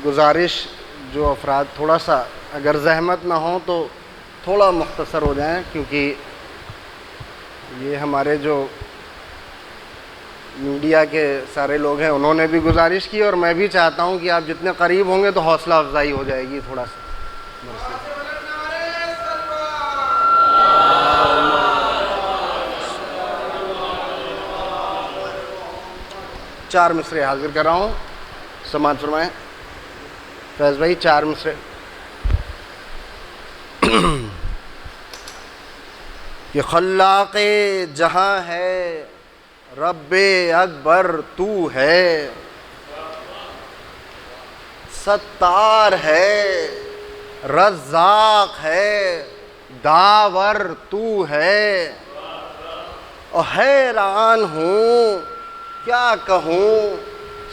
گزارش جو افراد تھوڑا سا اگر زحمت نہ ہوں تو تھوڑا مختصر ہو جائیں، کیونکہ یہ ہمارے جو میڈیا کے سارے لوگ ہیں انہوں نے بھی گزارش کی، اور میں بھی چاہتا ہوں کہ آپ جتنے قریب ہوں گے تو حوصلہ افزائی ہو جائے گی تھوڑا سا۔ چار مصرے حاضر کر رہا ہوں، سماعت فرمائیں فیض بھائی، چار مصرے۔ کہ خلاق جہاں ہے رب اکبر تو ہے، ستار ہے رزاق ہے داور تو ہے، اور حیران ہوں کیا کہوں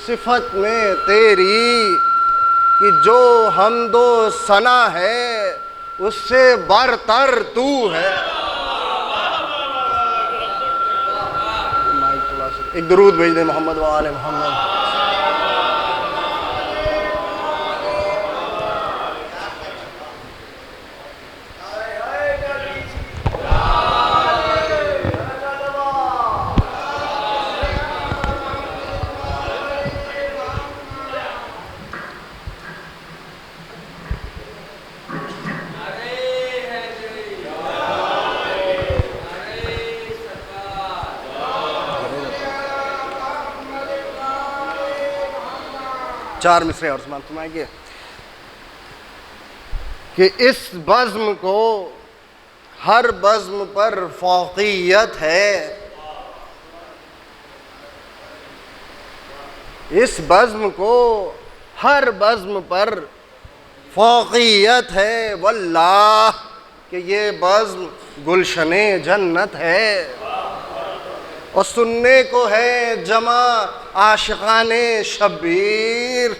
صفت میں تیری، کہ جو حمد و ثنا ہے اس سے برتر تو ہے۔ ایک درود بھیج دیں محمد و آل محمد۔ چار مصرے اور سماعت فرمائیں گے کہ اس بزم کو ہر بزم پر فوقیت ہے، اس بزم کو ہر بزم پر فوقیت ہے، واللہ کہ یہ بزم گلشن جنت ہے، اور سننے کو ہے جمع عاشقان شبیر۔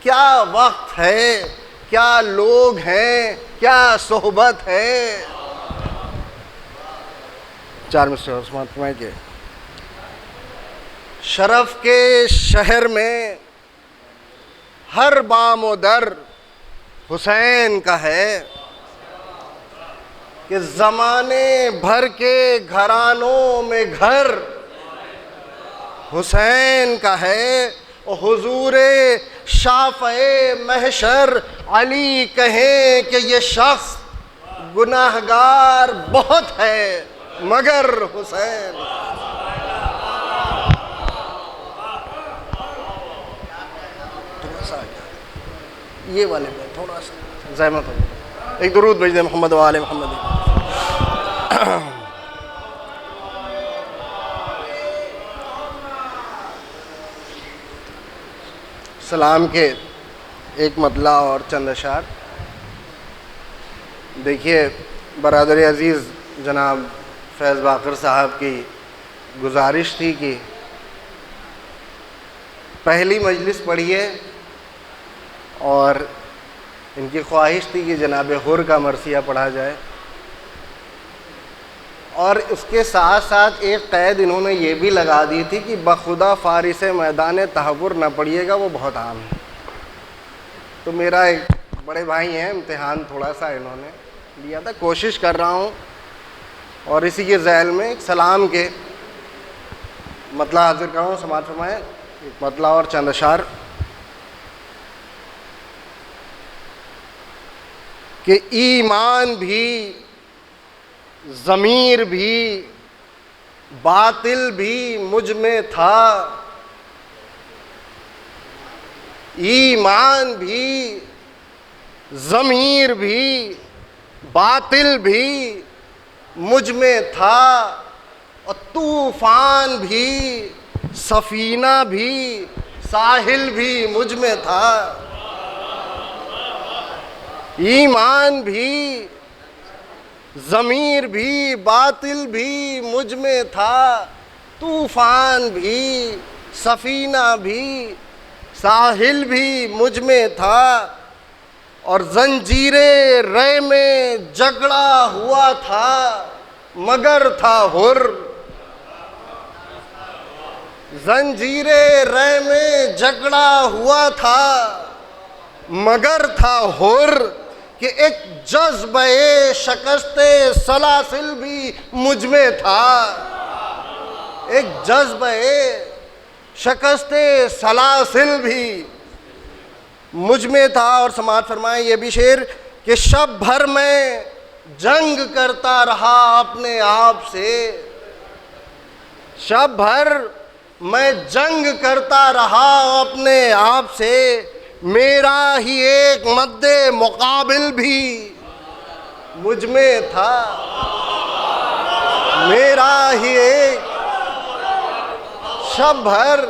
کیا وقت ہے، کیا لوگ ہیں، کیا صحبت ہے۔ چار مصرے اور سماعت فرمائیں کہ شرف کے شہر میں ہر بام و در حسین کا ہے، کہ زمانے بھر کے گھرانوں میں گھر حسین کا ہے، اور حضور شافع محشر علی کہیں کہ یہ شخص گناہگار بہت ہے مگر حسین۔ یہ والے میں تھوڑا سا زحمت ہو، ایک درود بھیج دیں محمد و آل محمد۔ سلام کے ایک مطلع اور چند اشعار۔ دیکھیے برادر عزیز جناب فیض باقر صاحب کی گزارش تھی کہ پہلی مجلس پڑھیے، اور ان کی خواہش تھی کہ جناب حر کا مرثیہ پڑھا جائے، اور اس کے ساتھ ساتھ ایک قید انہوں نے یہ بھی لگا دی تھی کہ بخدا فارس میدان تحور نہ پڑھیے گا، وہ بہت عام ہے۔ تو میرا ایک بڑے بھائی ہیں، امتحان تھوڑا سا انہوں نے لیا تھا، کوشش کر رہا ہوں، اور اسی کے ذیل میں ایک سلام کے مطلع حاضر کر رہا ہوں، سماعت فرمائیں ایک مطلع اور چند اشعار۔ کہ ایمان بھی ضمیر بھی باطل بھی مجھ میں تھا، ایمان بھی ضمیر بھی باطل بھی مجھ میں تھا، اور طوفان بھی سفینہ بھی ساحل بھی مجھ میں تھا، ایمان بھی ضمیر بھی باطل بھی مجھ میں تھا، طوفان بھی سفینہ بھی ساحل بھی مجھ میں تھا، اور زنجیر رے میں جھگڑا ہوا تھا مگر تھا حر، زنجیر رے میں جھگڑا ہوا تھا مگر تھا حر، کہ ایک جذبہ شکست سلاسل بھی مجھ میں تھا، ایک جذبہ شکست سلاسل بھی مجھ میں تھا۔ اور سماعت فرمائیں یہ بھی شعر کہ شب بھر میں جنگ کرتا رہا اپنے آپ سے، شب بھر میں جنگ کرتا رہا اپنے آپ سے، میرا ہی ایک مد مقابل بھی مجھ میں تھا، میرا ہی ایک، شب بھر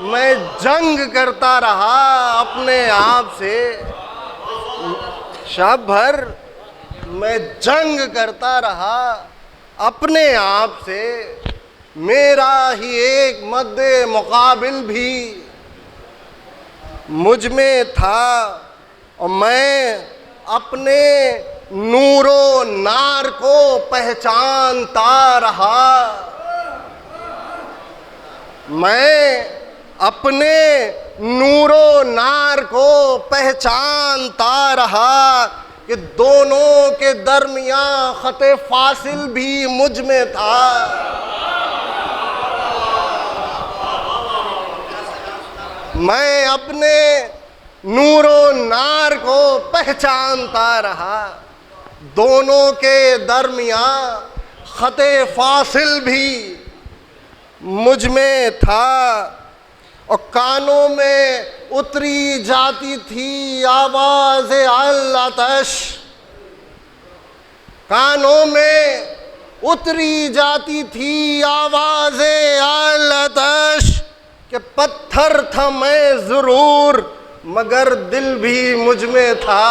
میں جنگ کرتا رہا اپنے آپ سے، شب بھر میں جنگ کرتا رہا اپنے آپ سے، میرا ہی ایک مد مقابل بھی مجھ میں تھا، اور میں اپنے نور و نار کو پہچانتا رہا، میں اپنے نور و نار کو پہچانتا رہا، کہ دونوں کے درمیان خط فاصل بھی مجھ میں تھا، میں اپنے نور و نار کو پہچانتا رہا، دونوں کے درمیان خط فاصل بھی مجھ میں تھا، اور کانوں میں اتری جاتی تھی آواز العطش، کانوں میں اتری جاتی تھی آواز العطش، کہ پتھر تھا میں ضرور مگر دل بھی مجھ میں تھا،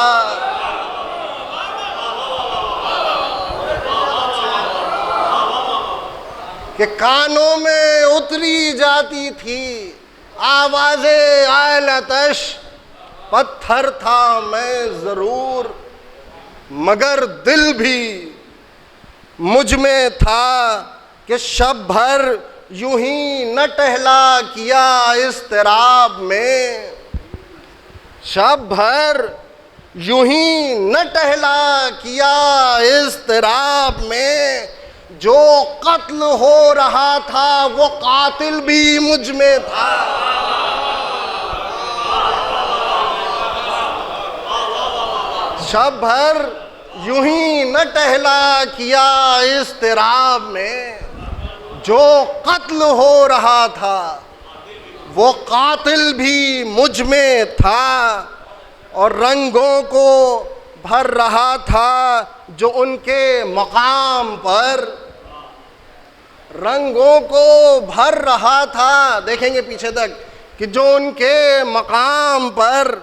کہ کانوں میں اتری جاتی تھی آواز العطش، پتھر تھا میں ضرور مگر دل بھی مجھ میں تھا، کہ شب بھر یوں ہی نہ ٹہلا کیا اضطراب میں، شب بھر یوں ہی نہ ٹہلا کیا اضطراب میں، جو قتل ہو رہا تھا وہ قاتل بھی مجھ میں تھا، شب بھر یوں ہی نہ ٹہلا کیا اضطراب میں، جو قتل ہو رہا تھا وہ قاتل بھی مجھ میں تھا، اور رنگوں کو بھر رہا تھا جو ان کے مقام پر، رنگوں کو بھر رہا تھا، دیکھیں گے پیچھے تک، کہ جو ان کے مقام پر،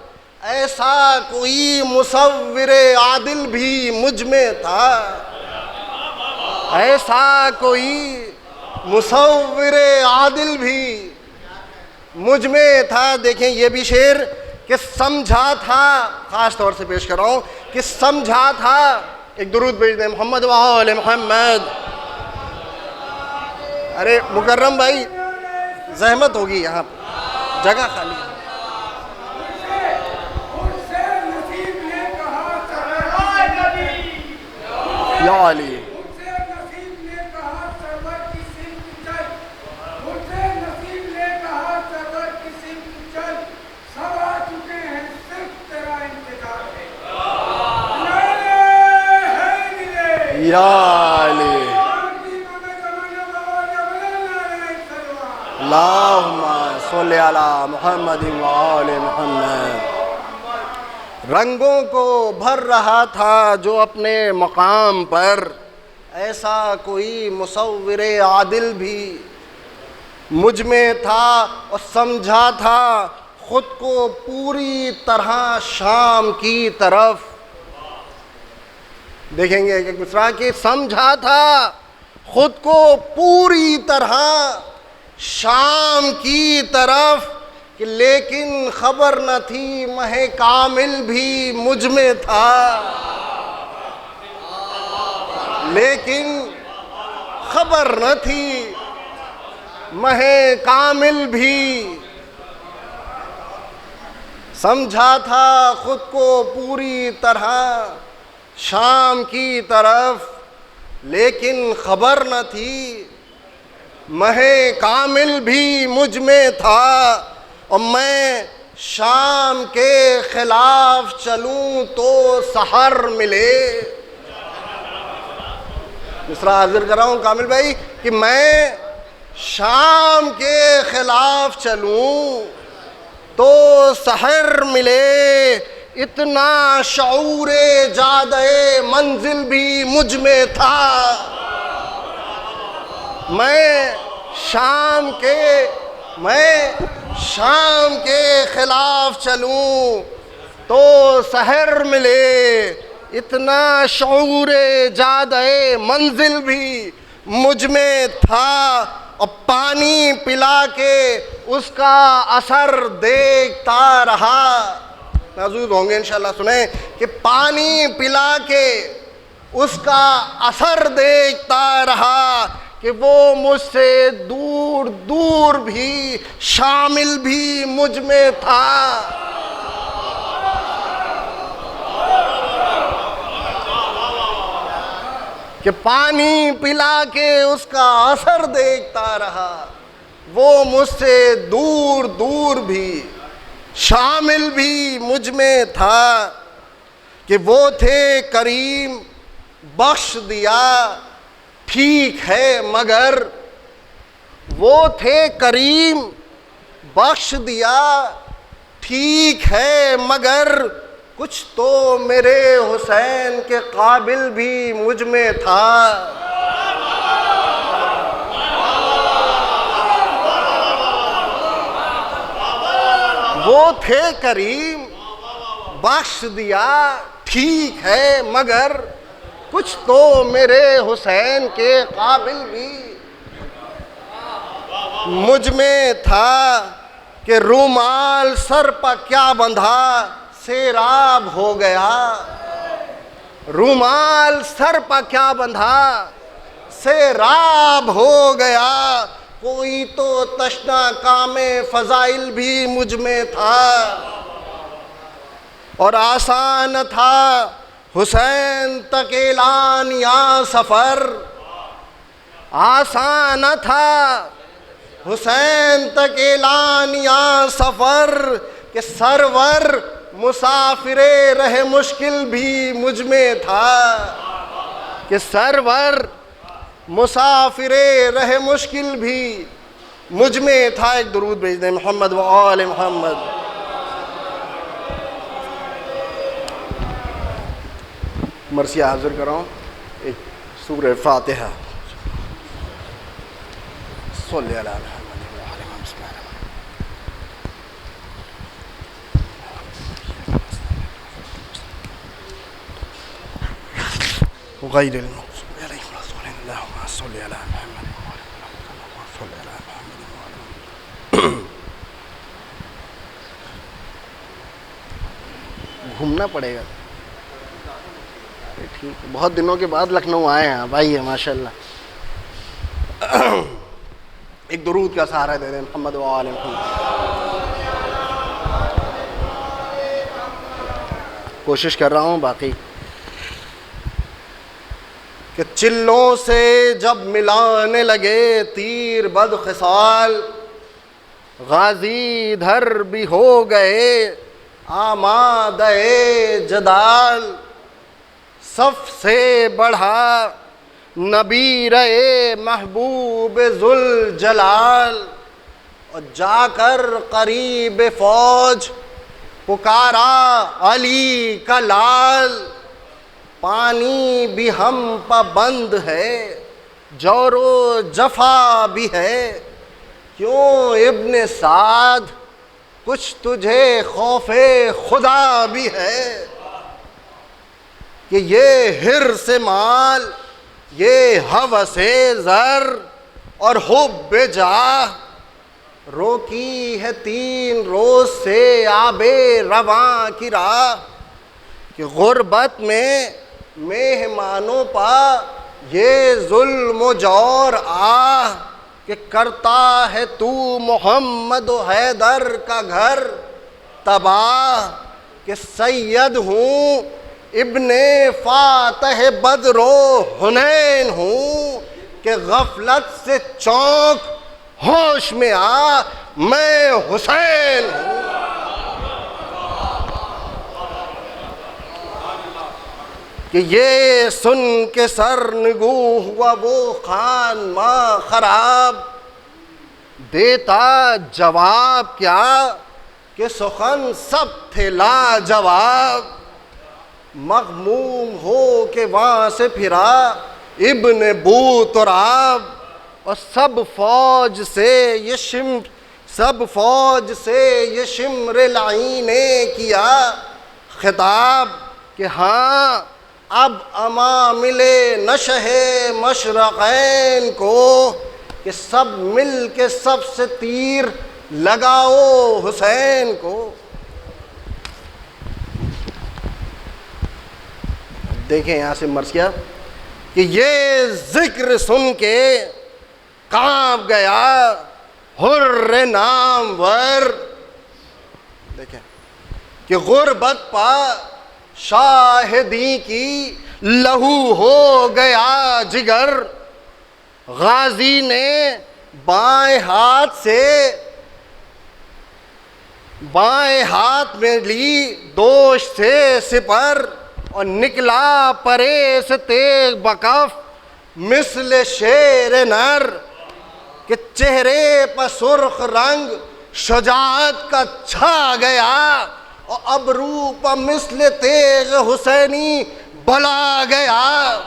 ایسا کوئی مصور عادل بھی مجھ میں تھا، ایسا کوئی مصور عادل بھی مجھ میں تھا۔ دیکھیں یہ بھی شعر کہ سمجھا تھا، خاص طور سے پیش کر رہا ہوں، کہ سمجھا تھا، ایک درود بھیج دیں محمد و آل محمد۔ ارے مکرم بھائی زحمت ہوگی، یہاں جگہ خالی ہے۔ یا علی یا علی اللہم صلی علی محمد و آل محمد۔ رنگوں کو بھر رہا تھا جو اپنے مقام پر، ایسا کوئی مصور عادل بھی مجھ میں تھا، اور سمجھا تھا خود کو پوری طرح شام کی طرف۔ دیکھیں گے ایک مصرع کہ سمجھا تھا خود کو پوری طرح شام کی طرف، کہ لیکن خبر نہ تھی مہ کامل بھی مجھ میں تھا، لیکن خبر نہ تھی مہ کامل بھی، سمجھا تھا خود کو پوری طرح شام کی طرف، لیکن خبر نہ تھی مہے کامل بھی مجھ میں تھا، اور میں شام کے خلاف چلوں تو سحر ملے۔ مصرع حاضر کر رہا ہوں کامل بھائی کہ میں شام کے خلاف چلوں تو سحر ملے، اتنا شعور جادہ منزل بھی مجھ میں تھا۔ میں شام کے خلاف چلوں تو سحر ملے، اتنا شعور جادہ منزل بھی مجھ میں تھا، اور پانی پلا کے اس کا اثر دیکھتا رہا۔ محظوظ ہوں گے انشاءاللہ، سنیں کہ پانی پلا کے اس کا اثر دیکھتا رہا کہ وہ مجھ سے دور دور بھی شامل بھی مجھ میں تھا۔ کہ پانی پلا کے اس کا اثر دیکھتا رہا، وہ مجھ سے دور دور بھی شامل بھی مجھ میں تھا۔ کہ وہ تھے کریم بخش دیا ٹھیک ہے مگر، وہ تھے کریم بخش دیا ٹھیک ہے مگر، کچھ تو میرے حسین کے قابل بھی مجھ میں تھا۔ وہ تھے کریم بخش دیا ٹھیک ہے مگر، کچھ تو میرے حسین کے قابل بھی مجھ میں تھا۔ کہ رومال سر پہ کیا بندھا سیراب ہو گیا، رومال سر پہ کیا بندھا سیراب ہو گیا، کوئی تو تشنا کام فضائل بھی مجھ میں تھا۔ اور آسان تھا حسین تک اعلان یا سفر، آسان تھا حسین تک اعلان یا سفر، کہ سرور مسافر رہ مشکل بھی مجھ میں تھا۔ کہ سرور مسافر رہ مشکل بھی مجھ میں تھا۔ ایک درود بھیج دیں محمد و آل محمد۔ مرثیہ حاضر کر رہا ہوں ایک سورہ فاتحہ۔ صلی اللہ علیہ غیر المغضوب علیہم ولا الضالین اللہم صلی علی محمد صلی علی محمد۔ گھومنا پڑے گا ٹھیک، بہت دنوں کے بعد لکھنؤ آئے ہیں بھائی ہے ماشاءاللہ۔ ایک درود کا سہارا دے دیں محمد و آل محمد۔ کوشش کر رہا ہوں باقی کہ چلوں سے جب ملانے لگے تیر بد خصال، غازی دھر بھی ہو گئے آمادہ جدال، صف سے بڑھا نبی رہے محبوب ذوالجلال، اور جا کر قریب فوج پکارا علی کا لال، پانی بھی ہم پہ بند ہے جور و جفا بھی ہے، کیوں ابن سعد کچھ تجھے خوف خدا بھی ہے، کہ یہ حرص مال یہ ہوس زر اور حب جاہ، روکی ہے 3 روز سے آب رواں کی راہ، کہ غربت میں مہمانوں پا یہ ظلم و جور آہ، کہ کرتا ہے تو محمد و حیدر کا گھر تباہ کہ سید ہوں ابن فاتح بدر و حنین ہوں کہ غفلت سے چونک ہوش میں آ میں حسین ہوں. کہ یہ سن کے سرنگوں ہوا وہ خان ماں خراب دیتا جواب کیا کہ سخن سب تھے لاجواب. مغموم ہو کے وہاں سے پھرا ابن بو تراب اور سب فوج سے یہ شمر لعین نے کیا خطاب کہ ہاں اب اما ملے نشہ مشرقین کو کہ سب مل کے سب سے تیر لگاؤ حسین کو. دیکھیں یہاں سے مرض کیا کہ یہ ذکر سن کے کانپ گیا حر نامور. دیکھیں کہ غربت پا شاہدی کی لہو ہو گیا جگر. غازی نے بائیں ہاتھ میں لی دوش سے سپر اور نکلا پرے سے تیغ بکف مثل شیر نر کہ چہرے پر سرخ رنگ شجاعت کا چھا گیا اور ابرو پر مثل تیغ حسینی بلا گیا.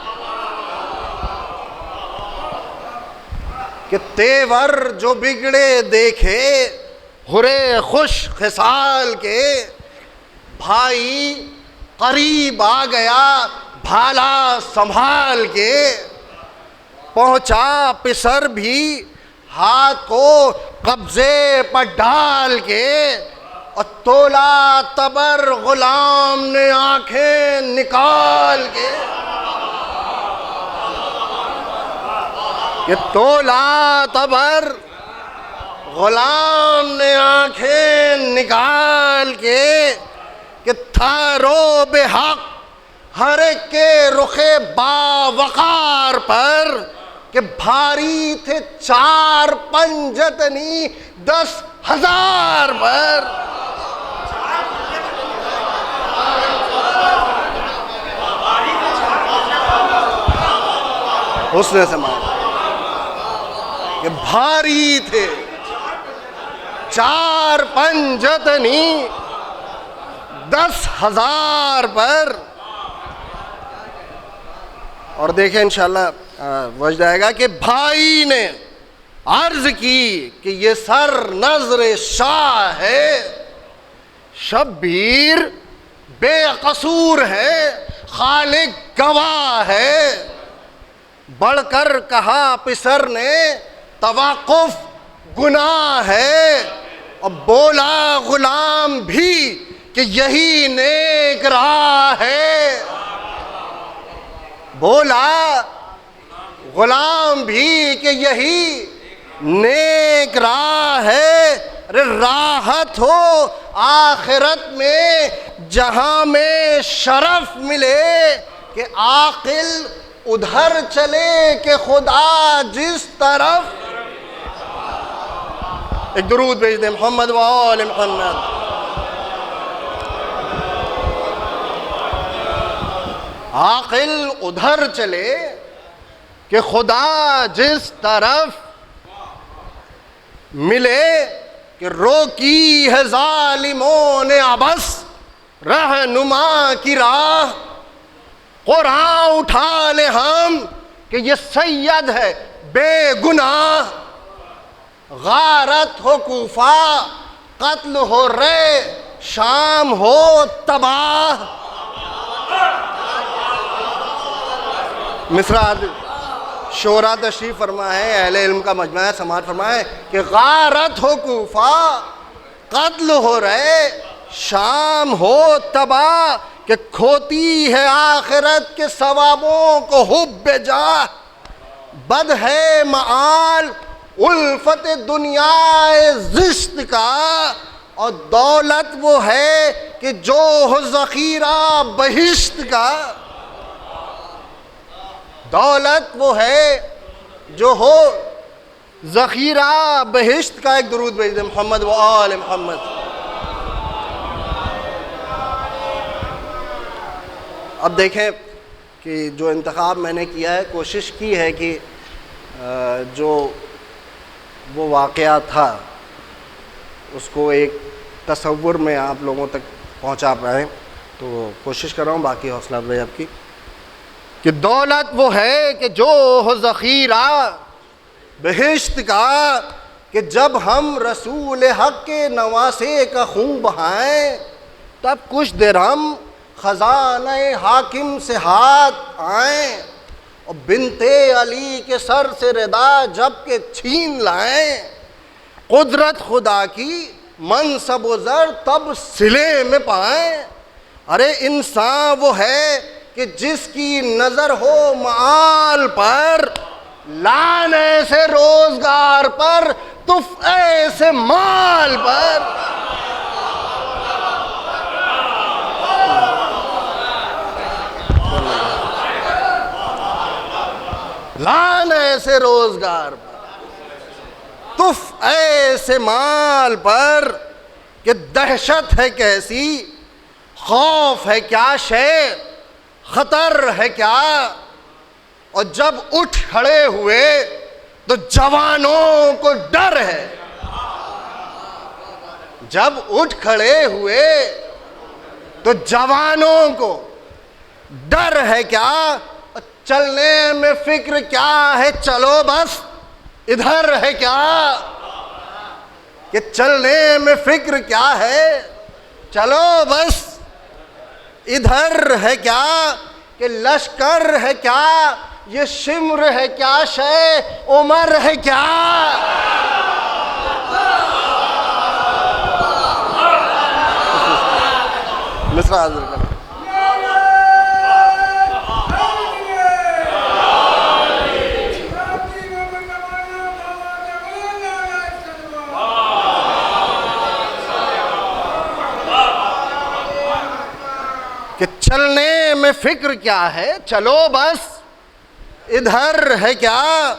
کہ تیور جو بگڑے دیکھے ہرے خوش خصال کے بھائی قریب آ گیا بھالا سنبھال کے. پہنچا پسر بھی ہاتھ کو قبضے پر ڈال کے اور تولا تبر غلام نے آنکھیں نکال کے. کہ تولا تبر غلام نے آنکھیں نکال کے کہ تھا رو بے حق ہر ایک کے رخ باوقار پر کہ بھاری تھے 4 پنجتنی 10,000 پر. حسن سے مانا کہ بھاری تھے 4 پنجتنی 10,000 پر. اور دیکھیں انشاءاللہ وجد آئے گا کہ بھائی نے عرض کی کہ یہ سر نظر شاہ ہے شبیر بے قصور ہے خالق گواہ ہے. بڑھ کر کہا پسر نے توقف گناہ ہے اور بولا غلام بھی کہ یہی نیک راہ ہے. بولا غلام بھی کہ یہی نیک راہ ہے. راحت ہو آخرت میں جہاں میں شرف ملے کہ عاقل ادھر چلے کہ خدا جس طرف. ایک درود بھیج دیں محمد و آل محمد. عاقل ادھر چلے کہ خدا جس طرف ملے کہ روکی ہے ظالموں نے عبث رہنما کی راہ. قرآن اٹھا لے ہم کہ یہ سید ہے بے گناہ. غارت ہو کوفہ قتل ہو رے شام ہو تباہ. مصرع شعراء تشریف فرما ہے اہل علم کا مجمع سماعت فرما ہے کہ غارت ہو کوفہ قتل ہو رہے شام ہو تباہ کہ کھوتی ہے آخرت کے ثوابوں کو حب جاہ. بد ہے معال الفت دنیا زشت کا اور دولت وہ ہے کہ جو ہو ذخیرہ بہشت کا، دولت وہ ہے جو ہو ذخیرہ بہشت کا. ایک درود بھیج دیں محمد و آل محمد. اب دیکھیں کہ جو انتخاب میں نے کیا ہے، کوشش کی ہے کہ جو وہ واقعہ تھا اس کو ایک تصور میں آپ لوگوں تک پہنچا پائیں، تو کوشش کر رہا ہوں. باقی حوصلہ افزائی آپ کی کہ دولت وہ ہے کہ جو ہو ذخیرہ بہشت کا، کہ جب ہم رسول حق کے نواسے کا خون بہائیں تب کچھ دیر ہم خزانہ حاکم سے ہاتھ آئیں، اور بنت علی کے سر سے ردا جب کہ چھین لائیں، قدرت خدا کی منصب و زر تب صلے میں پائیں. ارے انسان وہ ہے کہ جس کی نظر ہو معال پر، لان ایسے روزگار پر، تف ایسے مال پر. لان ایسے روزگار پر، تف ایسے مال پر، کہ دہشت ہے کیسی، خوف ہے کیا شے، خطر ہے کیا. اور جب اٹھ کھڑے ہوئے تو جوانوں کو ڈر ہے. جب اٹھ کھڑے ہوئے تو جوانوں کو ڈر ہے کیا. چلنے میں فکر کیا ہے، چلو بس ادھر ہے کیا. کہ چلنے میں فکر کیا ہے، چلو بس ادھر ہے کیا. کہ لشکر ہے کیا، یہ شمر ہے کیا شے، عمر ہے کیا. مصرع حاضر کریں. کہ چلنے میں فکر کیا ہے، چلو بس ادھر ہے کیا.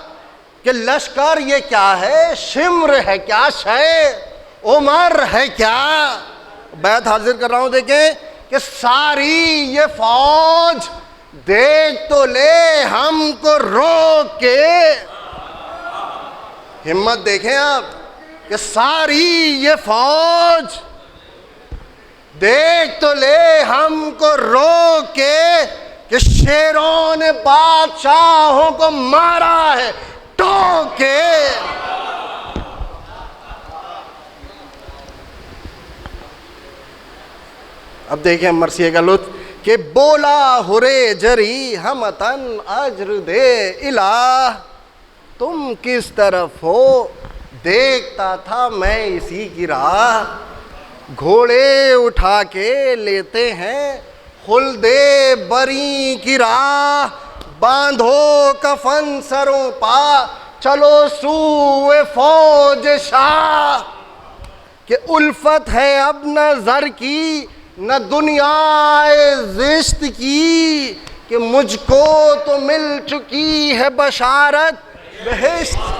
کہ لشکر یہ کیا ہے، شمر ہے کیا شے، عمر ہے کیا. بیعت حاضر کر رہا ہوں. دیکھیں کہ ساری یہ فوج دیکھ تو لے ہم کو روک کے. ہمت دیکھیں آپ کہ ساری یہ فوج دیکھ تو لے ہم کو روک کے، کہ شیروں نے بادشاہوں کو مارا ہے ٹوک کے. اب دیکھیں مرثیے کا لطف کہ بولا ہرے جری ہمتن اجر دے الہ، تم کس طرف ہو دیکھتا تھا میں اسی کی راہ. گھوڑے اٹھا کے لیتے ہیں خلد بری کی راہ، باندھو کفن سروں پا چلو سوئے فوج شاہ. کہ الفت ہے اب نہ زر کی نہ دنیا زشت کی، کہ مجھ کو تو مل چکی ہے بشارت بہشت.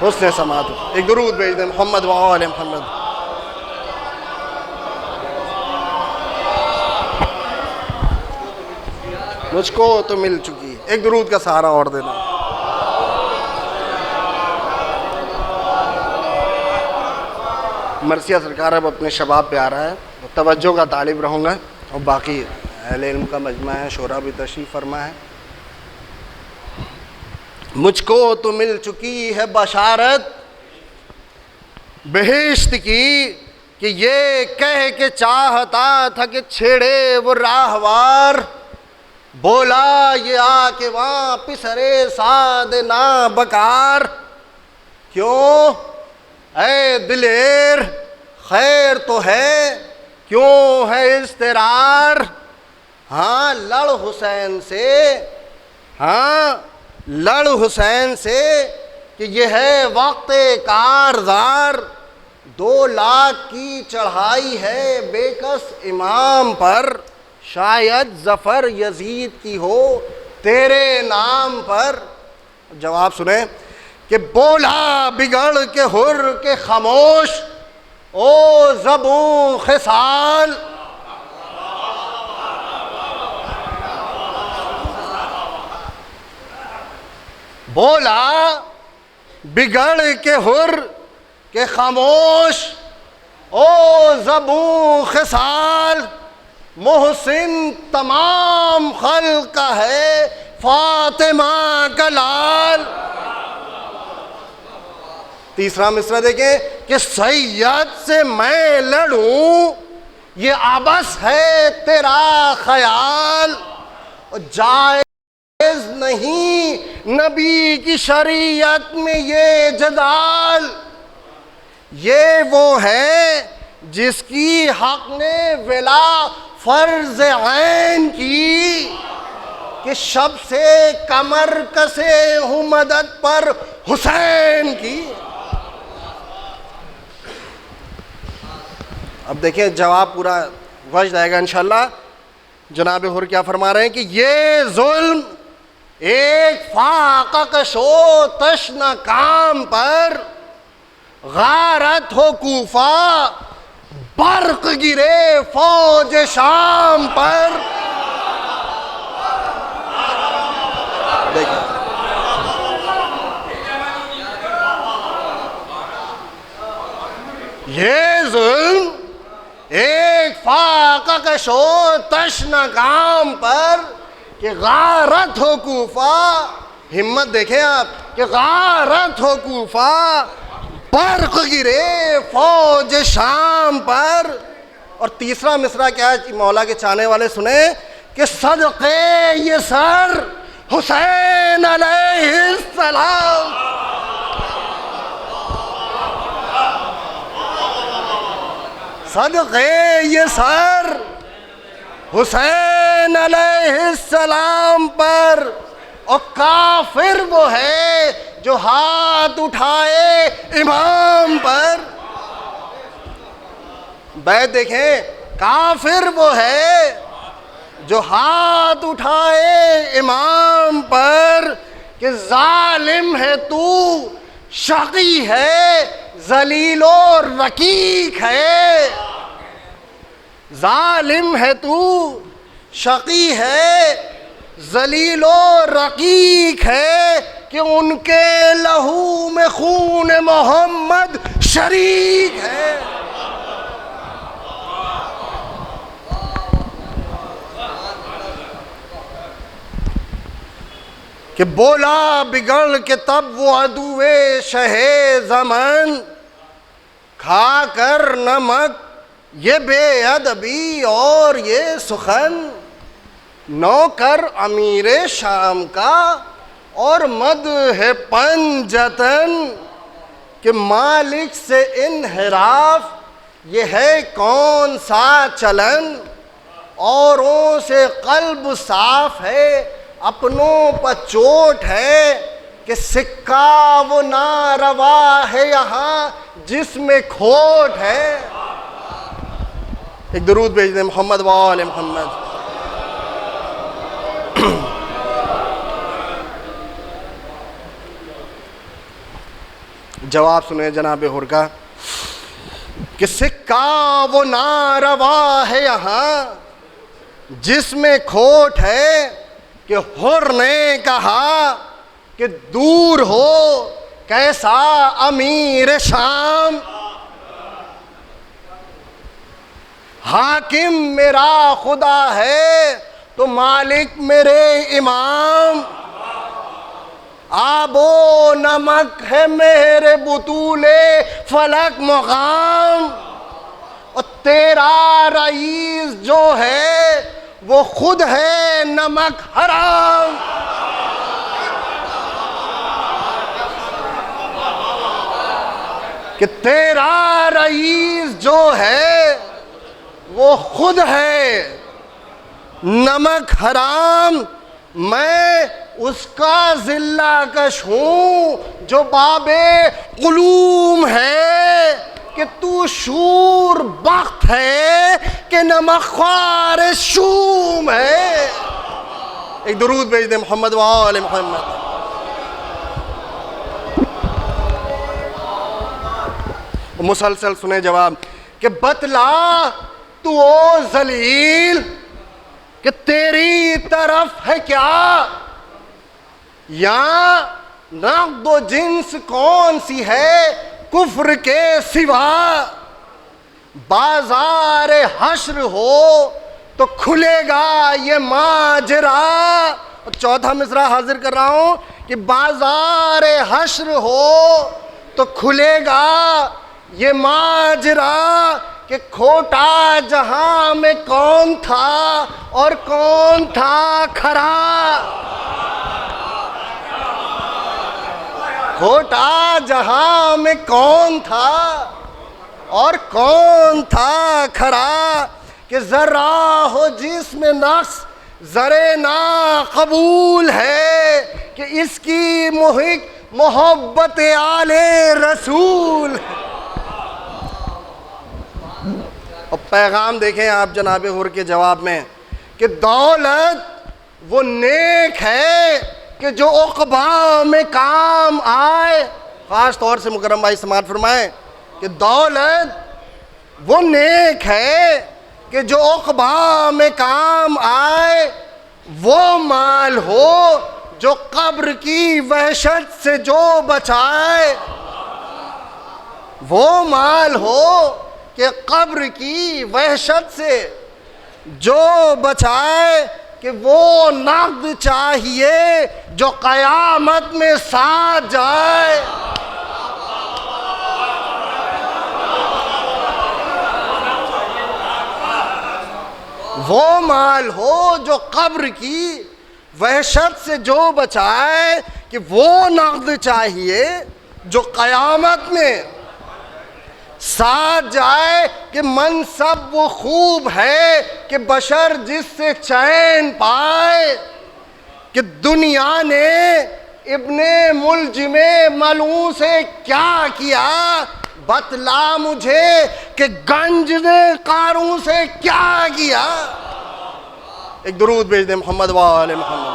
حسن سماعت. ایک درود بھیج دیں محمد و آل محمد. مجھ کو تو مل چکی. ایک درود کا سہارا اور دینا. مرثیہ سرکار اب اپنے شباب پہ آ رہا ہے، توجہ کا طالب رہوں گا، اور باقی اہل علم کا مجمع ہے، شورا بھی تشریف فرما ہے. مجھ کو تو مل چکی ہے بشارت بہشت کی، کہ یہ کہہ کے چاہتا تھا کہ چھیڑے وہ راہوار. بولا یہ آ کے وہاں پسرے سعد نا بکار. کیوں اے دلیر خیر تو ہے، کیوں ہے اضطرار. ہاں لڑ حسین سے، ہاں لڑ حسین سے، کہ یہ ہے وقت کارزار. 2 لاکھ کی چڑھائی ہے بے کس امام پر، شاید ظفر یزید کی ہو تیرے نام پر۔ جواب سنیں کہ بولا بگڑ کے حر کے خاموش او زبوں خصال، بولا بگڑ کے حر کے خاموش او زبوں خصال، محسن تمام خلق کا ہے فاطمہ کا لال۔ تیسرا مصرع دیکھیں کہ سید سے میں لڑوں یہ عبث ہے تیرا خیال، جائز نہیں نبی کی شریعت میں یہ جدال، یہ وہ ہے جس کی حق نے ولا فرض عین کی، کہ شب سے کمر کسے ہوں مدد پر حسین کی۔ اب دیکھیں جواب پورا وجد آئے گا انشاءاللہ۔ جناب حر کیا فرما رہے ہیں کہ یہ ظلم ایک فاقہ کشو تشنہ کام پر، غارت ہو کوفہ برق گرے فوج شام پر۔ دیکھیں یہ ظلم ایک فاقہ کشو تشنہ کام پر، کہ غارت ہو کوفہ، ہمت دیکھیں آپ، کہ غارت ہو کوفہ برق گرے فوج شام پر۔ اور تیسرا مصرع کیا ہے مولا کے چاہنے والے سنیں کہ صدقے یہ سر حسین علیہ السلام، صدقے یہ سر حسین علیہ السلام پر، اور کافر وہ ہے جو ہاتھ اٹھائے امام پر۔ بیت دیکھیں، کافر وہ ہے جو ہاتھ اٹھائے امام پر، کہ ظالم ہے تو شقی ہے ذلیل و رقیق ہے، ظالم ہے تو شقی ہے ذلیل و رقیق ہے، کہ ان کے لہو میں خون محمد شریک ہے۔ کہ بولا بگڑ کے تب وہ عدوِ شہ زمن، کھا کر نمک یہ بے ادبی اور یہ سخن، نوکر امیر شام کا اور مدح پنجتن، کہ مالک سے انحراف یہ ہے کون سا چلن، اوروں سے قلب صاف ہے اپنوں پر چوٹ ہے، کہ سکہ وہ ناروا ہے یہاں جس میں کھوٹ ہے۔ ایک درود بھیج دیں محمد و آل محمد۔ جواب سنیں جناب حر کا کہ سکہ وہ ناروا ہے یہاں جس میں کھوٹ ہے، کہ حر نے کہا کہ دور ہو کیسا امیر شام، حاکم میرا خدا ہے تو مالک میرے امام، آب و نمک ہے میرے بطول فلک مقام، اور تیرا رئیس جو ہے وہ خود ہے نمک حرام۔ کہ تیرا رئیس جو ہے وہ خود ہے نمک حرام، میں اس کا ذلہ کش ہوں جو باب علوم ہے، کہ تو شور بخت ہے کہ نمک خوار شوم ہے. ایک درود بھیج دیں محمد و آل محمد. مسلسل سنیں جواب کہ بتلا تو او ذلیل کہ تیری طرف ہے کیا, یا نقد و جنس کون سی ہے کفر کے سوا. بازار حشر ہو تو کھلے گا یہ ماجرا. چوتھا مصرع حاضر کر رہا ہوں کہ بازار حشر ہو تو کھلے گا یہ ماجرا کہ کھوٹا جہاں میں کون تھا اور کون تھا کھرا. کھوٹا جہاں میں کون تھا اور کون تھا کھرا. کہ ذرا ہو جس میں نقص ذرے نا قبول ہے کہ اس کی محق محبت آل رسول. اب پیغام دیکھیں آپ جناب حر کے جواب میں کہ دولت وہ نیک ہے کہ جو عقبہ میں کام آئے. خاص طور سے مکرم بھائی سماعت فرمائیں کہ دولت وہ نیک ہے کہ جو عقبہ میں کام آئے. وہ مال ہو جو قبر کی وحشت سے جو بچائے. وہ مال ہو کہ قبر کی وحشت سے جو بچائے. کہ وہ نقد چاہیے جو قیامت میں ساتھ جائے. وہ مال ہو جو قبر کی وحشت سے جو بچائے. کہ وہ نقد چاہیے جو قیامت میں ساتھ جائے. کہ منصب وہ خوب ہے کہ بشر جس سے چین پائے. کہ دنیا نے ابن ملجم ملعون سے کیا کیا بتلا مجھے کہ گنج نے قارون سے کیا کیا. ایک درود بھیج دیں محمد و آل محمد.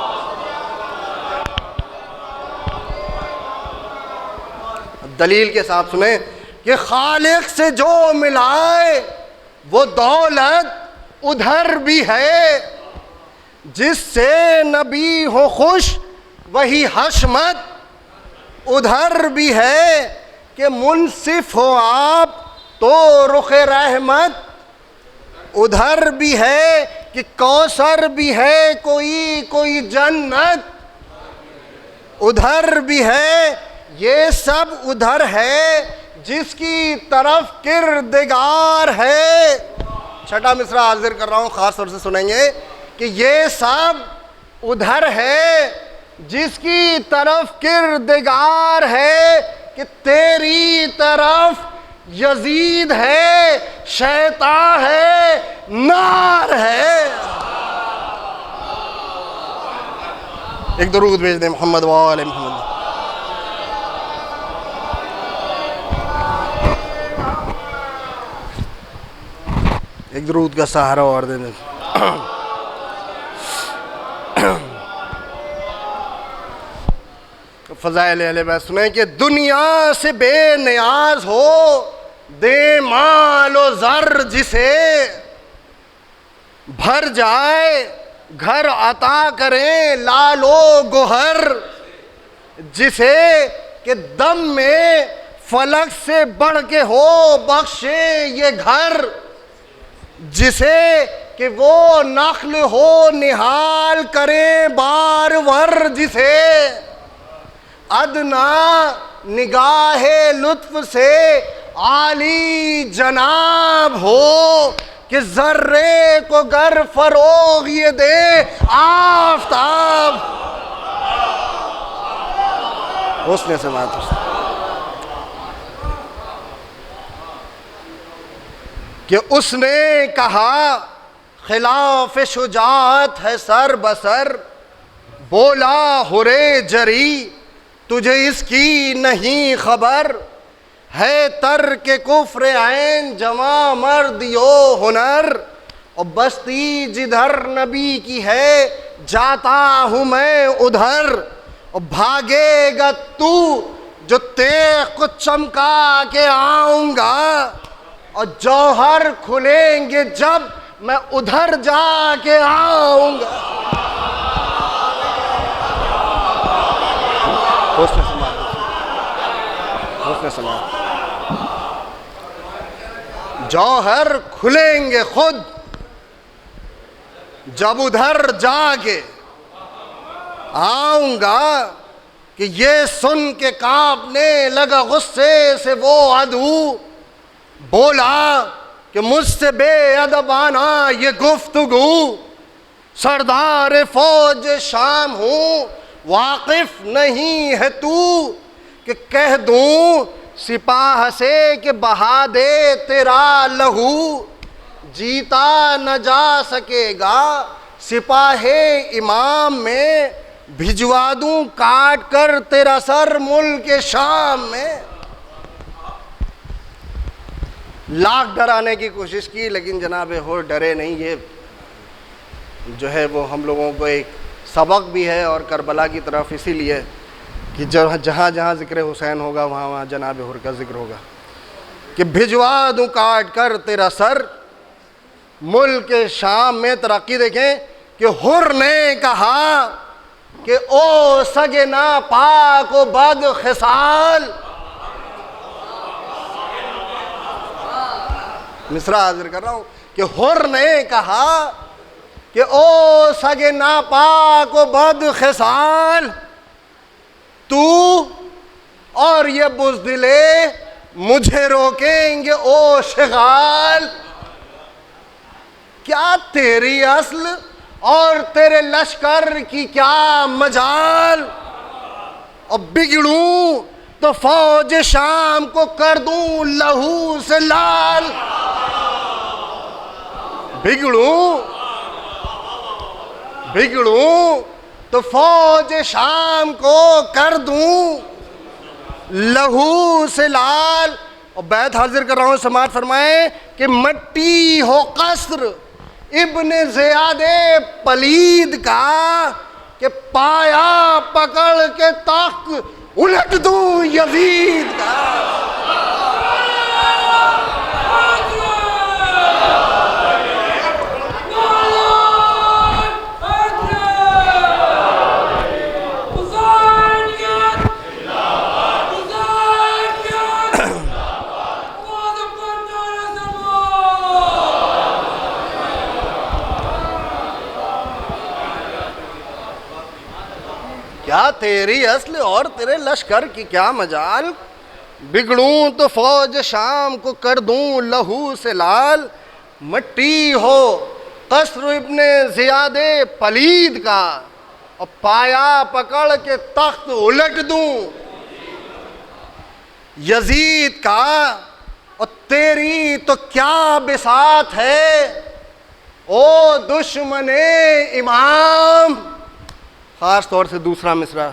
دلیل کے ساتھ سنیں کہ خالق سے جو ملائے وہ دولت ادھر بھی ہے. جس سے نبی ہو خوش وہی حشمت ادھر بھی ہے. کہ منصف ہو آپ تو رخ رحمت ادھر بھی ہے. کہ کوثر بھی ہے کوئی جنت ادھر بھی ہے. یہ سب ادھر ہے جس کی طرف کردگار ہے. چھٹا مصرع حاضر کر رہا ہوں, خاص طور سے سنیں گے کہ یہ سب ادھر ہے جس کی طرف کردگار ہے. کہ تیری طرف یزید ہے, شیطان ہے, نار ہے. ایک درود بھیج دیں محمد و آل محمد. ایک درود کا سہارا اور دے دیں. فضائل اہل بیت سنیں کہ دنیا سے بے نیاز ہو دے مال و زر جسے. بھر جائے گھر عطا کریں لال و گوہر. جسے کہ دم میں فلک سے بڑھ کے ہو بخشے یہ گھر. جسے کہ وہ نخل ہو نہال کرے بار ور. جسے ادنا نگاہ لطف سے عالی جناب ہو. کہ ذرے کو گر فروغ یہ دے آفتاب. حسن سے بات کہ اس نے کہا خلاف شجاعت ہے سر بسر. بولا ہرے جری تجھے اس کی نہیں خبر. ہے ترک کفر عین جمع مردیو ہنر، اور بستی جدھر نبی کی ہے جاتا ہوں میں ادھر، اور بھاگے گا تو جو تیغ کو چمکا کے آؤں گا، اور جوہر کھلیں گے جب میں ادھر جا کے آؤں گا۔ حسن سماعت، جوہر کھلیں گے خود جب ادھر جا کے آؤں گا، کہ یہ سن کے کانپنے لگا غصے سے وہ عدو، بولا کہ مجھ سے بے ادبانہ یہ گفتگو، سردار فوج شام ہوں واقف نہیں ہے تو، کہ کہہ دوں سپاہ سے کہ بہا دے تیرا لہو، جیتا نہ جا سکے گا سپاہ امام میں، بھجوا دوں کاٹ کر تیرا سر ملک شام میں۔ لاکھ ڈرانے کی کوشش کی لیکن جناب ہو ڈرے نہیں۔ یہ جو ہے وہ ہم لوگوں کو ایک سبق بھی ہے، اور کربلا کی طرف اسی لیے کہ جہاں جہاں ذکر حسین ہوگا وہاں وہاں جناب حر کا ذکر ہوگا، کہ بھجوا دوں کاٹ کر تیرا سر ملک شام میں۔ ترقی دیکھیں کہ حر نے کہا کہ او سگے ناپاک و بد خصال، مصرع حاضر کر رہا ہوں، کہ حر نے کہا کہ او سگے ناپاک و بد خصال، تو اور یہ بزدلے مجھے روکیں گے او شغال، کیا تیری اصل اور تیرے لشکر کی کیا مجال، اور بگڑوں تو فوج شام کو کر دوں لہو سے لال، بگڑوں تو فوج شام کو کر دوں لہو سے لال۔ اور بیت حاضر کر رہا ہوں، سماعت فرمائیں کہ مٹی ہو قصر ابن زیاد پلید کا، کہ پایا پکڑ کے تخت الٹ دوں یزید کا۔ کیا تیری اصل اور تیرے لشکر کی کیا مجال، بگڑوں تو فوج شام کو کر دوں لہو سے لال، مٹی ہو قصر ابن زیاد پلید کا، اور پایا پکڑ کے تخت الٹ دوں یزید کا، اور تیری تو کیا بساط ہے او دشمن امام۔ خاص طور سے دوسرا مصرع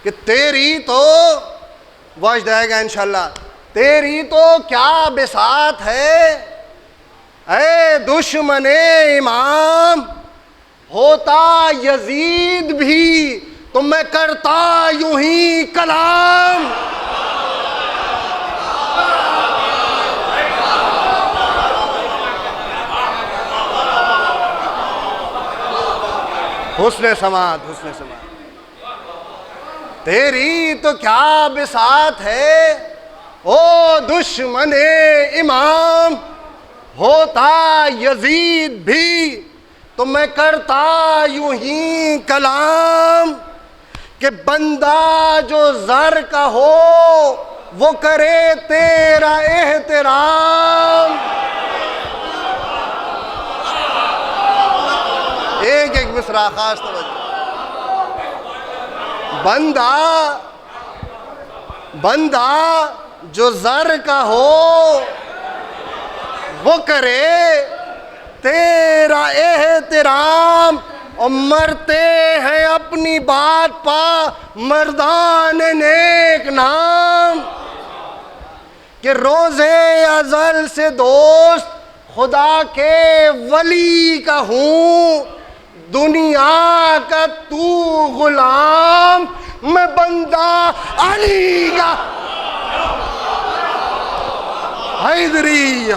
کہ تیری تو وجد آئے گا انشاءاللہ، تیری تو کیا بساط ہے اے دشمن امام، ہوتا یزید بھی تو میں کرتا یوں ہی کلام۔ حسن سماعت، حسن سماعت، تیری تو کیا بساط ہے او دشمن امام، ہوتا یزید بھی تو میں کرتا یوں ہی کلام، کہ بندہ جو زر کا ہو وہ کرے تیرا احترام۔ ایک ایک مصرع خاص توجہ۔ بندہ جو زر کا ہو وہ کرے تیرا احترام، اور مرتے ہیں اپنی بات پا مردان نیک نام، کہ روزے ازل سے دوست خدا کے ولی کا ہوں، دنیا کا تو غلام، میں بندہ علی کا حیدری۔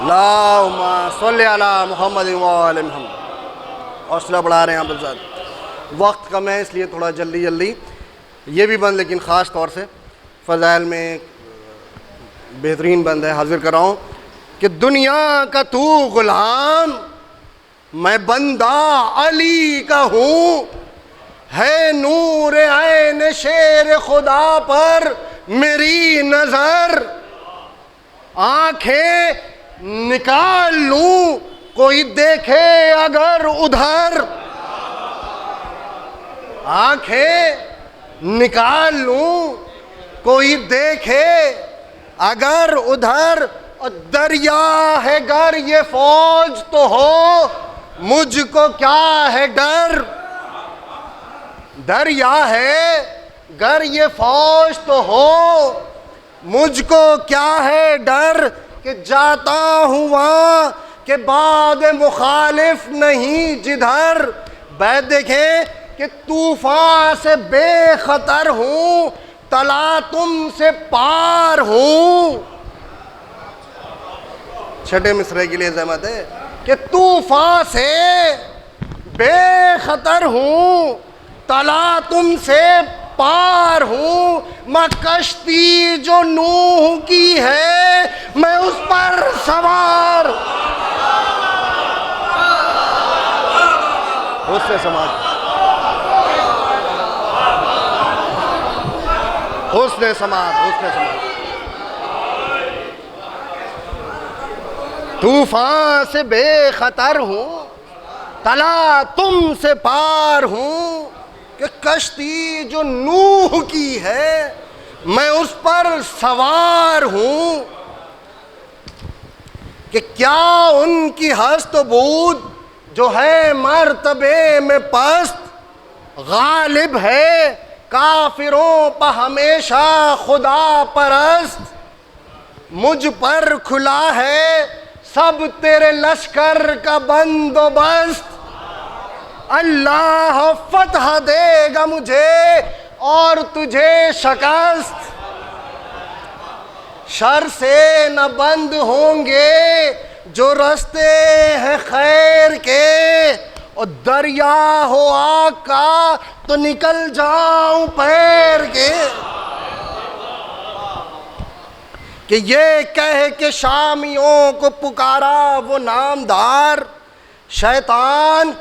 اللہم صلی علی محمد وآل محمد۔ حوصلہ بڑھا رہے ہیں آپ بلزاد، وقت کم ہے اس لیے تھوڑا جلدی یہ بھی بند، لیکن خاص طور سے فضائل میں بہترین بند ہے، حاضر کر رہا ہوں کہ دنیا کا تو غلام، میں بندہ علی کا ہوں، ہے نور عین شیر خدا پر میری نظر، آنکھیں نکال لوں کوئی دیکھے اگر ادھر، آنکھیں نکال لوں کوئی دیکھے اگر ادھر، اور دریا ہے گر یہ فوج تو ہو مجھ کو کیا ہے ڈر، دریا ہے گر یہ فوج تو ہو مجھ کو کیا ہے ڈر، کہ جاتا ہوں وہاں کہ بعد مخالف نہیں جدھر، بیت دیکھیں کہ طوفان سے بے خطر ہوں، تلا تم سے پار ہوں، چھٹے مصرعے کے لیے زحمت ہے کہ طوفان سے بے خطر ہوں، تلا تم سے پار ہوں، میں کشتی جو نوح کی ہے میں اس پر سوار، حسن سماعت، حسن سماعت، حسن سماعت، طوفان سے بے خطر ہوں، تلا تم سے پار ہوں، کہ کشتی جو نوح کی ہے میں اس پر سوار ہوں، کہ کیا ان کی ہست و بود جو ہے مرتبے میں پست، غالب ہے کافروں پہ ہمیشہ خدا پرست، مجھ پر کھلا ہے سب تیرے لشکر کا بندوبست، اللہ فتح دے گا مجھے اور تجھے شکست، شر سے نہ بند ہوں گے جو رستے ہیں خیر کے، اور دریا ہو آگ کا تو نکل جاؤں پیر کے، کہ یہ کہہ کے شامیوں کو پکارا وہ نامدار، شیطان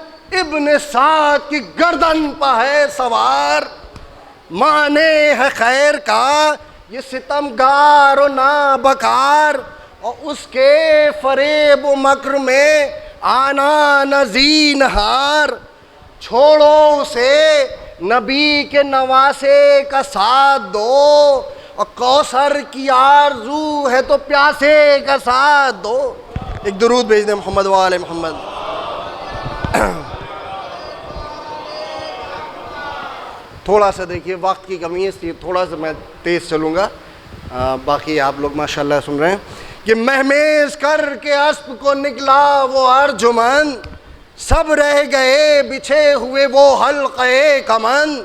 ابن سعد کی گردن پہ ہے سوار، مانے ہے خیر کا یہ ستمگار و نابکار، اور اس کے فریب و مکر میں آنا نہ زینہار، چھوڑو اسے نبی کے نواسے کا ساتھ دو، اور کوثر کی آرزو ہے تو پیاسے کا ساتھ دو۔ ایک درود بھیج دیں محمد وآل محمد۔ تھوڑا سا دیکھیے وقت کی کمی ہے اس لیے تھوڑا سا میں تیز چلوں گا، باقی آپ لوگ ماشاءاللہ سن رہے ہیں کہ مہمیز کر کے اسپ کو نکلا وہ ارجمن، سب رہ گئے بچھے ہوئے وہ حلقے کمن،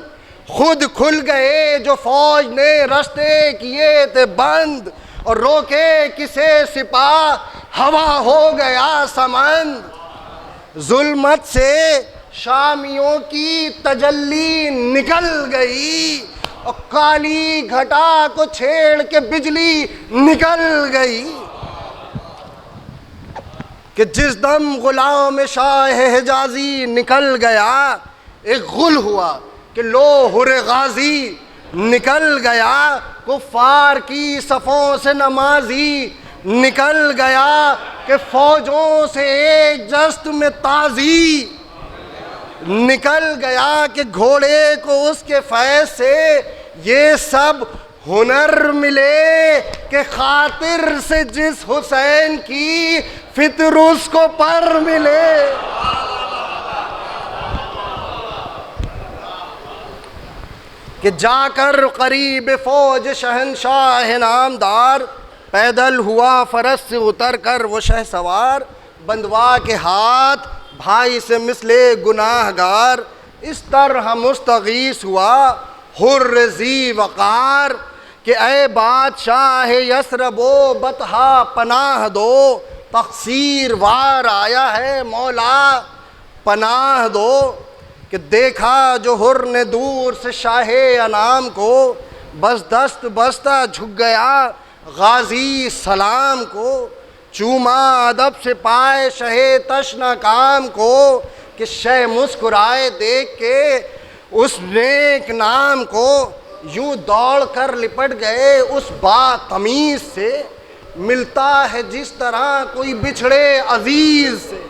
خود کھل گئے جو فوج نے رستے کیے تھے بند، اور روکے کسے سپاہ ہوا ہو گیا سمند، ظلمت سے شامیوں کی تجلی نکل گئی، اور کالی گھٹا کو چھیڑ کے بجلی نکل گئی، کہ جس دم غلام شاہ حجازی نکل گیا، ایک غل ہوا کہ لوہر غازی نکل گیا، کفار کی صفوں سے نمازی نکل گیا، کہ فوجوں سے ایک جست میں تازی نکل گیا، کہ گھوڑے کو اس کے فیض سے یہ سب ہنر ملے، کہ خاطر سے جس حسین کی فطر اس کو پر ملے۔ کہ جا کر قریب فوج شہنشاہ نامدار، پیدل ہوا فرس سے اتر کر وہ شہ سوار، بندوا کے ہاتھ بھائی سے مثل گناہ گار، اس طرح مستغیث ہوا حر ذی وقار، کہ اے بادشاہ یثرب و بطحا پناہ دو، تقصیر وار آیا ہے مولا پناہ دو۔ کہ دیکھا جو حر نے دور سے شاہ انام کو، بس دست بستہ جھک گیا غازی سلام کو، چوما ادب سے پائے شہ تشنہ کام کو، کہ شہ مسکرائے دیکھ کے اس نیک نام کو، یوں دوڑ کر لپٹ گئے اس با تمیز سے، ملتا ہے جس طرح کوئی بچھڑے عزیز سے۔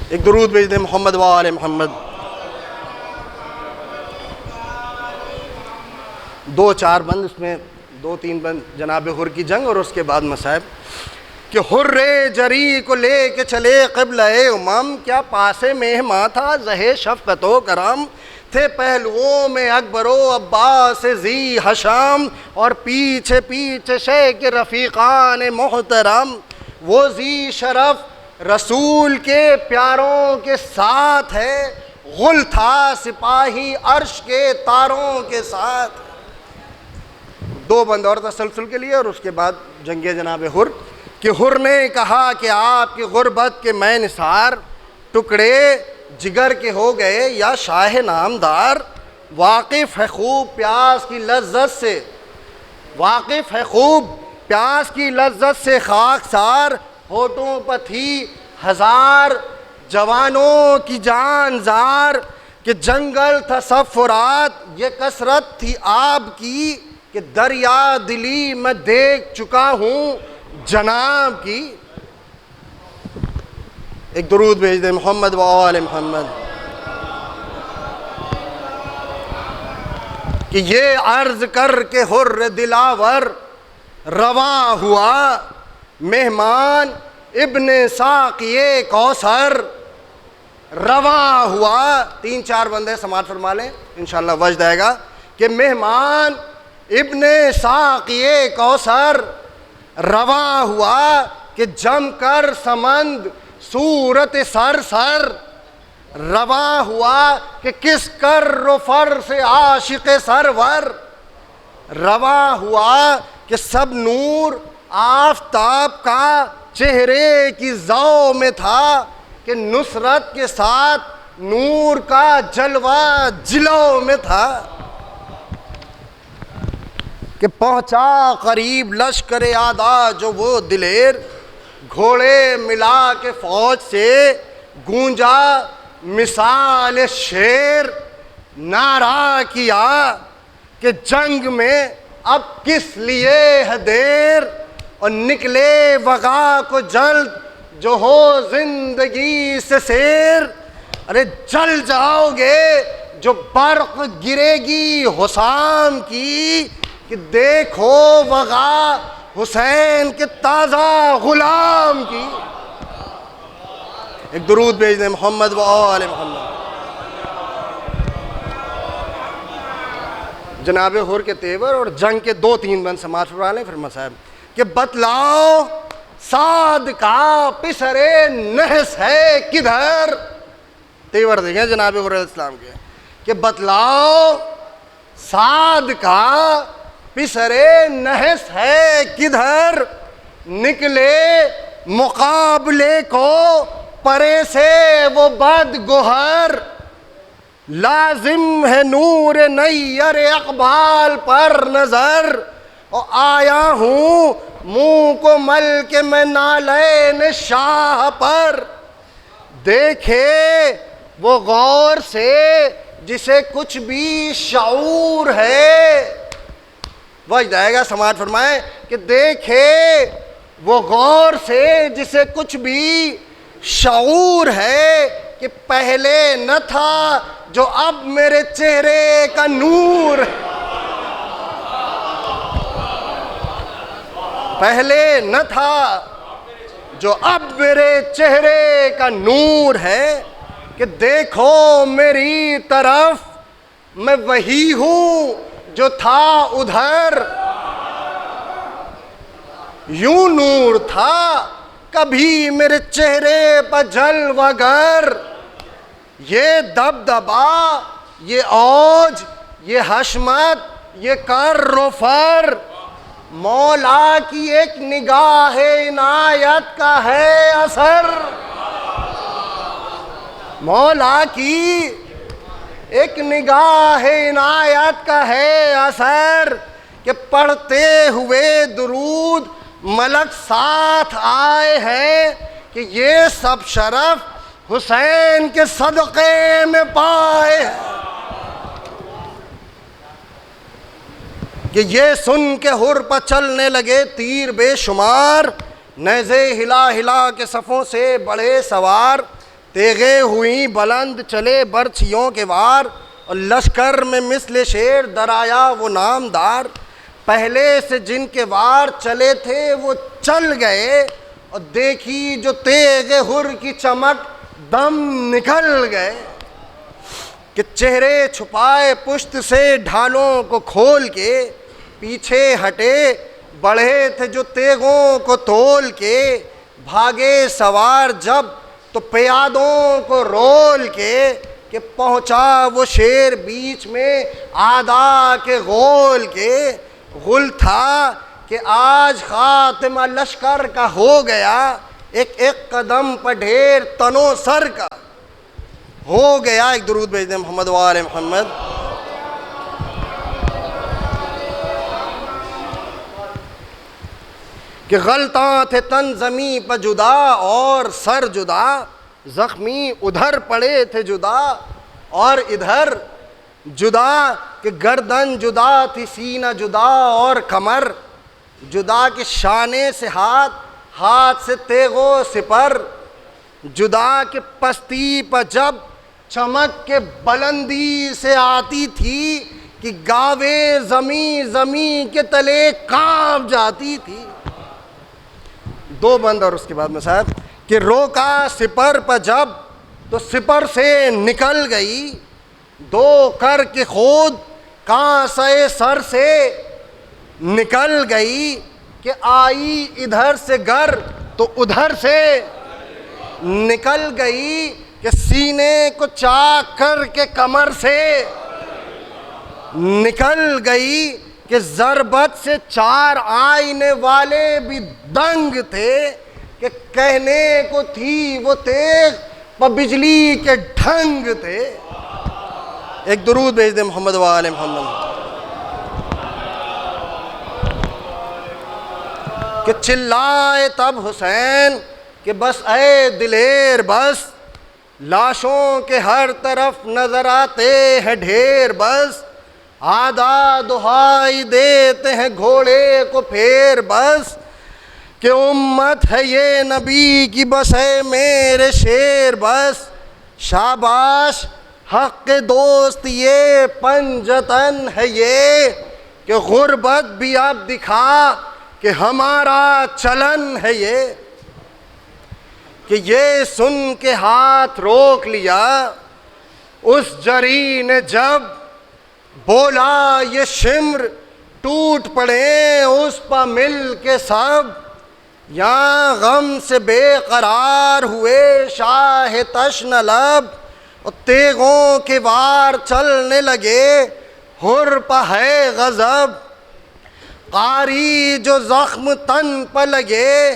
ایک درود بھیج دیں محمد و آل محمد۔ دو چار بند اس میں، دو تین بند جناب حر کی جنگ اور اس کے بعد مصائب۔ کہ حر جری کو لے کے چلے قبلہ امم، کیا پاسے مہماں تھا زہ شفقت و کرم، تھے پہلوؤں میں اکبر و عباس ذی حشم، اور پیچھے پیچھے شیخ رفیقان محترم، وہ ذی شرف رسول کے پیاروں کے ساتھ ہے، غل تھا سپاہی عرش کے تاروں کے ساتھ۔ دو بند اور تسلسل کے لیے اور اس کے بعد جنگ جناب حر۔ کہ حر نے کہا کہ آپ کی غربت کے میں نثار، ٹکڑے جگر کے ہو گئے یا شاہ نامدار، واقف ہے خوب پیاس کی لذت سے، واقف ہے خوب پیاس کی لذت سے خاکسار، ہونٹوں پر تھی ہزار جوانوں کی جان زار، کہ جنگل تھا سب فرات یہ کثرت تھی آب کی، کہ دریا دلی میں دیکھ چکا ہوں جناب کی۔ ایک درود بھیج دیں محمد و آل محمد۔ کہ یہ عرض کر کے حر دلاور رواں ہوا، مہمان ابن ساقی کوثر رواں ہوا۔ تین چار بندے سماعت فرما لیں انشاءاللہ وجد آئے گا۔ کہ مہمان ابن ساقی کوثر رواں ہوا، کہ جم کر سمند صورت سر سر رواں ہوا، کہ کس کر و فر سے عاشق سرور رواں ہوا، کہ سب نور آفتاب کا چہرے کی ضوء میں تھا، کہ نصرت کے ساتھ نور کا جلوہ جلو میں تھا۔ کہ پہنچا قریب لشکر آدھا جو وہ دلیر، گھوڑے ملا کے فوج سے گونجا مثال شیر، نعرہ کیا کہ جنگ میں اب کس لیے ہے دیر، اور نکلے وغا کو جلد جو ہو زندگی سے سیر، ارے جل جاؤ گے جو برق گرے گی حسام کی، کہ دیکھو وغا حسین کے تازہ غلام کی۔ ایک درود بھیج دیں محمد و آل محمد۔ جناب حر کے تیور اور جنگ کے دو تین بند سماعت فرما لیں پھر مصائب۔ کہ بتلاؤ سعد کا پسر نحس ہے کدھر، تیور دیکھیں جناب حر علیہ السلام کے، کہ بتلاؤ سعد کا پسر نحس ہے کدھر، نکلے مقابلے کو پرے سے وہ بد گوہر، لازم ہے نور نیر اقبال پر نظر، اور آیا ہوں منہ کو مل کے میں نالین شاہ پر، دیکھے وہ غور سے جسے کچھ بھی شعور ہے۔ وجد آئے گا، سماعت فرمائیں کہ دیکھے وہ غور سے جسے کچھ بھی شعور ہے، کہ پہلے نہ تھا جو اب میرے چہرے کا نور ہے، پہلے نہ تھا جو اب میرے چہرے کا نور ہے، کہ دیکھو میری طرف میں وہی ہوں جو تھا ادھر، یوں نور تھا کبھی میرے چہرے پر جلوہ گر، یہ دبدبا، یہ اوج، یہ حشمت، یہ کر و فر، مولا کی ایک نگاہ عنایت کا ہے اثر، مولا کی ایک نگاہ عنایت کا ہے اثر، کہ پڑھتے ہوئے درود ملک ساتھ آئے ہیں، کہ یہ سب شرف حسین کے صدقے میں پائے ہیں، کہ یہ سن کے ہر پر چلنے لگے تیر بے شمار، نیزے ہلا ہلا کے صفوں سے بڑے سوار، تیغیں ہوئیں بلند چلے برچھیوں کے وار، اور لشکر میں مثل شیر درایا وہ نامدار، پہلے سے جن کے وار چلے تھے وہ چل گئے، اور دیکھی جو تیغ ہر کی چمک دم نکل گئے، کہ چہرے چھپائے پشت سے ڈھالوں کو کھول کے، پیچھے ہٹے بڑھے تھے جو تیغوں کو تول کے، بھاگے سوار جب تو پیادوں کو رول کے، کہ پہنچا وہ شیر بیچ میں آدھا کے غول کے، غل تھا کہ آج خاتمہ لشکر کا ہو گیا، ایک ایک قدم پر ڈھیر تنو سر کا ہو گیا۔ ایک درود بھیج دیں محمد وآل محمد۔ کہ غلطاں تھے تن زمیں پر جدا اور سر جدا، زخمی ادھر پڑے تھے جدا اور ادھر جدا، کہ گردن جدا تھی سینہ جدا اور کمر جدا، کہ شانے سے ہاتھ، ہاتھ سے تیغ و سپر جدا، کہ پستی پر جب چمک کے بلندی سے آتی تھی، کہ گاوے زمیں زمیں کے تلے کانپ جاتی تھی۔ دو بند اور اس کے بعد میں صاحب، کہ روکا سپر پر جب تو سپر سے نکل گئی، دو کر کے خود کانسے سر سے نکل گئی، کہ آئی ادھر سے گر تو ادھر سے نکل گئی، کہ سینے کو چاک کر کے کمر سے نکل گئی، کہ ضربت سے چار آئینے والے بھی دنگ تھے، کہ کہنے کو تھی وہ تیغ پر بجلی کے ڈھنگ تھے۔ ایک درود بھیج دیں محمد وآل محمد۔ کہ چلائے تب حسین کہ بس اے دلیر بس، لاشوں کے ہر طرف نظر آتے ہیں ڈھیر بس، آدھا دہائی دیتے ہیں گھوڑے کو پھیر بس، کہ امت ہے یہ نبی کی بس ہے میرے شیر بس، شاباش حق دوست یہ پنجتن ہے یہ، کہ غربت بھی اب دکھا کہ ہمارا چلن ہے یہ، کہ یہ سن کے ہاتھ روک لیا اس جری نے جب، بولا یہ شمر ٹوٹ پڑے اس پا مل کے سب، یہاں غم سے بے قرار ہوئے شاہ تشن لب، اور تیغوں کے وار چلنے لگے ہر پا ہے غضب، قاری جو زخم تن پہ لگے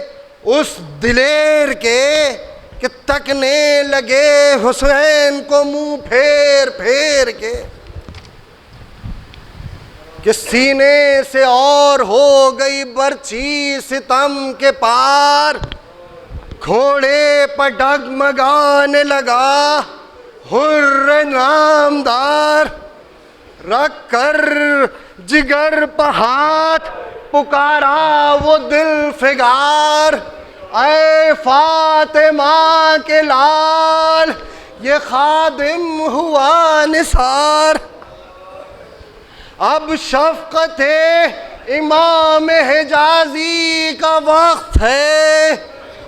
اس دلیر کے، کہ تکنے لگے حسین کو منہ پھیر پھیر کے، کہ سینے سے اور ہو گئی برچی ستم کے پار، گھوڑے پر ڈگمگانے لگا حر نامدار، رکھ کر جگر پہ ہاتھ پکارا وہ دل فگار، اے فاطمہ کے لال یہ خادم ہوا نثار، اب شفقت امام حجازی کا وقت ہے،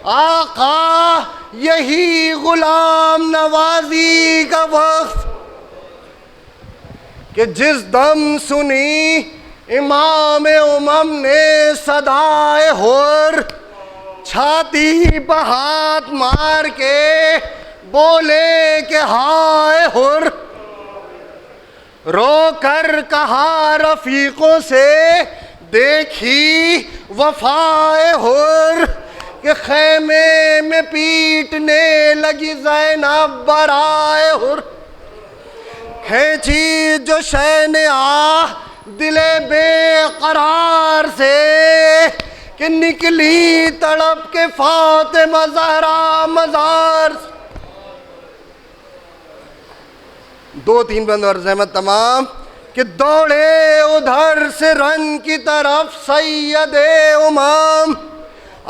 آقا یہی غلام نوازی کا وقت، کہ جس دم سنی امام امم نے صدائے حر، چھاتی پہ ہاتھ مار کے بولے کہ ہائے حر، رو کر کہا رفیقوں سے دیکھی وفائے حر، کہ خیمے میں پیٹنے لگی زینب برائے حر، کھینچی جو شین آہ دل بے قرار سے، کہ نکلی تڑپ کے فاطمہ زہرا مزار سے۔ دو تین بند اور زحمت تمام، کہ دوڑے ادھر سے رن کی طرف سید امام،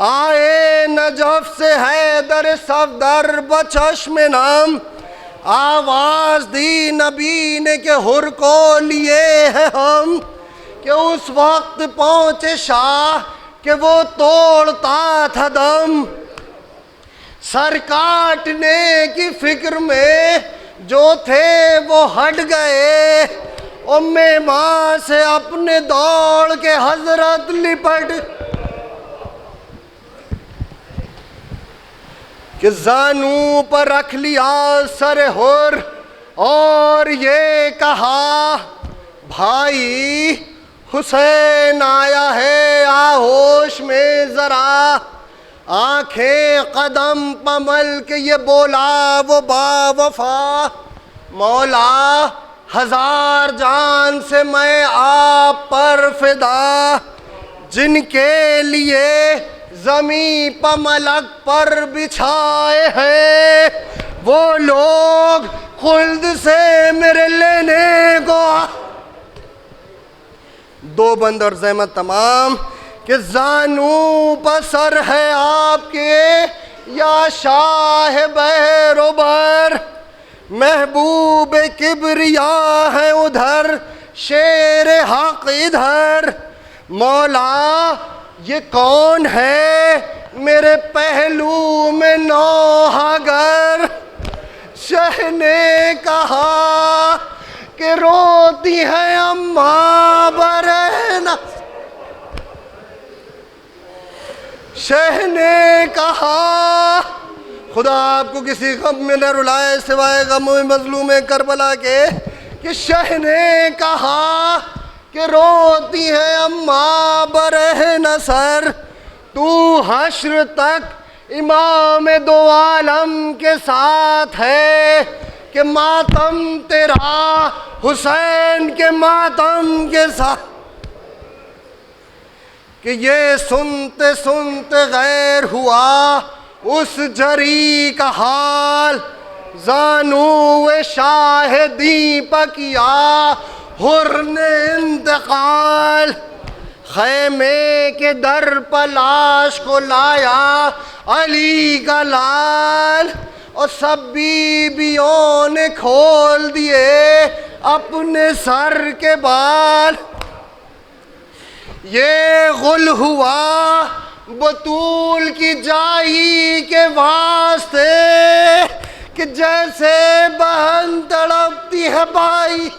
آئے نجف سے حیدر صفدر بچشم نام، آواز دی نبی نے کہ حر کو لیے ہیں ہم، کہ اس وقت پہنچے شاہ کہ وہ توڑتا تھا دم، سر کاٹنے کی فکر میں جو تھے وہ ہٹ گئے، ام ماں سے اپنے دوڑ کے حضرت لپٹ، کہ زانوں پر رکھ لیا سر حر اور یہ کہا بھائی حسین آیا ہے آہوش میں ذرا، آنکھیں قدم پمل کے یہ بولا وہ با وفا، مولا ہزار جان سے میں آپ پر فدا، جن کے لیے زمیں پہ ملک پر بچھائے ہیں، وہ لوگ خلد سے میرے لینے کو دو بند اور زحمت تمام، کہ زانوں پسر ہے آپ کے یا شاہ بحر و بر، محبوب کبریا ہے ادھر شیر حق ادھر، مولا یہ کون ہے میرے پہلو میں نوحہ گر، شہ نے کہا کہ روتی ہے اماں برہنہ، شہ نے کہا خدا آپ کو کسی غم میں نہ رلائے سوائے غم مظلوم کربلا کے، کہ شہ نے کہا کہ روتی ہے اماں برہنہ سر، تو حشر تک امام دو عالم کے ساتھ ہے، کہ ماتم تیرا حسین کے ماتم کے ساتھ، کہ یہ سنتے سنتے غیر ہوا اس جری کا حال، زانو شاہدی پہ کیا حر نے انتقال، خیمے کے در پہ لاش کو لایا علی کا لال، اور سب بیویوں نے کھول دیے اپنے سر کے بال، یہ غل ہوا بطول کی جائی کے واسطے، کہ جیسے بہن تڑپتی ہے بھائی،